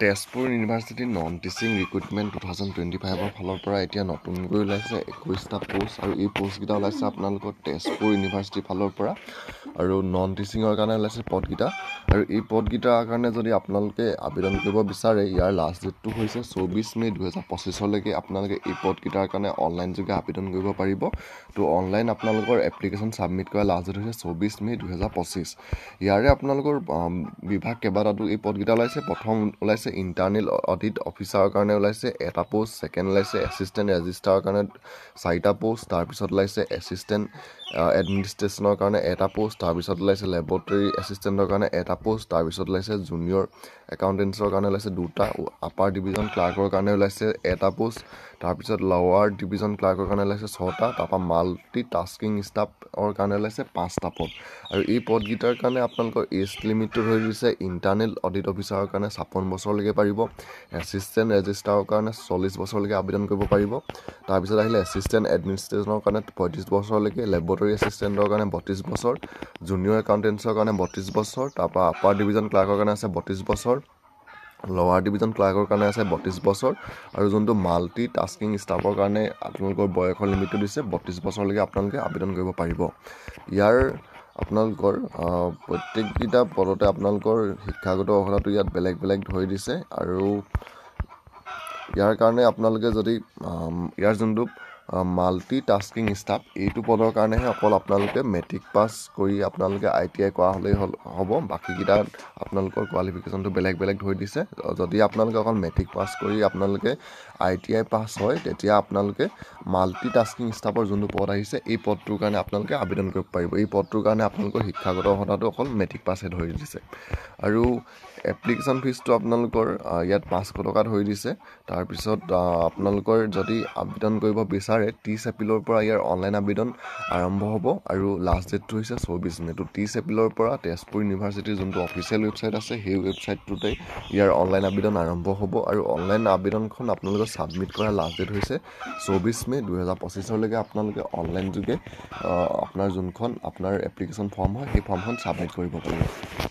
Tezpur university non teaching recruitment 2025 ফালৰ পৰা এতিয়া নতুনকৈ ওলাইছে 21টা পোষ্ট আৰু এই পোষ্টকেইটা ওলাইছে আপোনালোকৰ তেজপুৰ ইউনিভাৰ্চিটিৰ ফালৰ পৰা আৰু নন টিচিঙৰ কাৰণে ওলাইছে পদকেইটা আৰু এই পদকেইটাৰ কাৰণে যদি আপোনালোকে আবেদন কৰিব বিচাৰে ইয়াৰ লাষ্ট ডেটটো হৈছে 24 মে 2025লৈকে আপোনালোকে এই পদকেইটাৰ কাৰণে অনলাইন যোগে আবেদন কৰিব পাৰিব তো অনলাইন আপোনালোকৰ এপ্লিকেশ্যন ছাবমিট কৰা লাষ্ট ডেট হৈছে 24 মে 2025 ইয়াৰে আপোনালোকৰ বিভাগ কেইবাটাতো এই পদকেইটা ওলাইছে প্ৰথম ওলাইছে ইণ্টাৰনেল অডিট অফিচাৰৰ কাৰণে ওলাইছে এটা পোষ্ট ছেকেণ্ড ওলাইছে এছিষ্টেণ্ট ৰেজিষ্ট্ৰাৰৰ কাৰণে 4টা পোষ্ট তাৰপিছত ওলাইছে এছিষ্টেণ্ট এডমিনিষ্ট্ৰেশ্যনৰ কাৰণে এটা পোষ্ট তাৰপিছত ওলাইছে লেবৰেটৰী এছিষ্টেণ্টৰ কাৰণে এটা পোষ্ট তাৰপিছত ওলাইছে জুনিয়ৰ একাউণ্টেণ্টছৰ কাৰণে ওলাইছে 2টা আপাৰ ডিভিজন ক্লাৰ্কৰ কাৰণে ওলাইছে এটা পোষ্ট তাৰপিছত লৱাৰ ডিভিজন ক্লাৰ্কৰ কাৰণে ওলাইছে 6টা তাৰপৰা মাল্টি টাস্কিং ষ্টাফৰ কাৰণে ওলাইছে 5টা পদ আৰু এই পদকেইটাৰ কাৰণে আপোনালোকৰ এজ লিমিটটো ধৰি দিছে ইণ্টাৰনেল অডিট অফিচাৰৰ কাৰণে 56 বছৰলৈকে পাৰিব এছিষ্টেণ্ট ৰেজিষ্ট্ৰাৰৰ কাৰণে 40 বছৰলৈকে আবেদন কৰিব পাৰিব তাৰপিছত আহিলে এছিষ্টেণ্ট এডমিনিষ্ট্ৰেশ্যনৰ কাৰণে 35 বছৰলৈকে লেবৰেটৰী এছিষ্টেণ্টৰ কাৰণে 32 বছৰ জুনিয়ৰ একাউণ্টেণ্টছৰ কাৰণে 32 বছৰ তাৰপৰা আপাৰ ডিভিজন ক্লাৰ্কৰ কাৰণে আছে 32 বছৰ লৱাৰ ডিভিজন ক্লাৰ্কৰ কাৰণে আছে 32 বছৰ আৰু যোনটো মাল্টি টাস্কিং ষ্টাফৰ কাৰণে আপোনালোকৰ বয়সৰ লিমিটটো দিছে 32 বছৰলৈকে আপোনালোকে আবেদন কৰিব পাৰিব ইয়াৰ আপোনালোকৰ প্ৰত্যেককেইটা পদতে আপোনালোকৰ শিক্ষাগত অৰ্হতাটো ইয়াত বেলেগ বেলেগ ধৰি দিছে আৰু ইয়াৰ কাৰণে আপোনালোকে যদি ইয়াৰ যোনটো মাল্টি টাস্কিং ষ্টাফ এইটো পদৰ কাৰণেহে অকল আপোনালোকে মেট্ৰিক পাছ কৰি আপোনালোকে ITI কৰা হ'লেই হ'ব বাকীকেইটা আপোনালোকৰ কোৱালিফিকেশ্যনটো বেলেগ বেলেগ ধৰি দিছে যদি আপোনালোকে অকল মেট্ৰিক পাছ কৰি আপোনালোকে ITI পাছ হয় তেতিয়া আপোনালোকে মাল্টি টাস্কিং ষ্টাফৰ যোনটো পদ আহিছে এই পদটোৰ কাৰণে আপোনালোকে আবেদন কৰিব পাৰিব এই পদটোৰ কাৰণে আপোনালোকৰ শিক্ষাগত অৰ্হতাটো অকল মেট্ৰিক পাছহে ধৰি দিছে আৰু এপ্লিকেশ্যন ফিজটো আপোনালোকৰ ইয়াত 500 টকা ধৰি দিছে তাৰপিছত আপোনালোকৰ যদি আবেদন কৰিব বিচাৰে 30 এপ্ৰিলৰ পৰা ইয়াৰ অনলাইন আবেদন আৰম্ভ হ'ব আৰু লাষ্ট ডেটটো হৈছে 24 মে 30 এপ্ৰিলৰ পৰা তেজপুৰ ইউনিভাৰ্চিটিৰ যোনটো অফিচিয়েল ৱেবছাইট আছে সেই ৱেবছাইটটোতে ইয়াৰ অনলাইন আবেদন আৰম্ভ হ'ব আৰু অনলাইন আবেদনখন আপোনালোকে ছাবমিট কৰা লাষ্ট ডেট হৈছে 24 মে 2025লৈকে আপোনালোকে অনলাইন যোগে আপোনাৰ যোনখন আপোনাৰ এপ্লিকেশ্যন ফৰ্ম হয় সেই ফৰ্মখন ছাবমিট কৰিব পাৰিব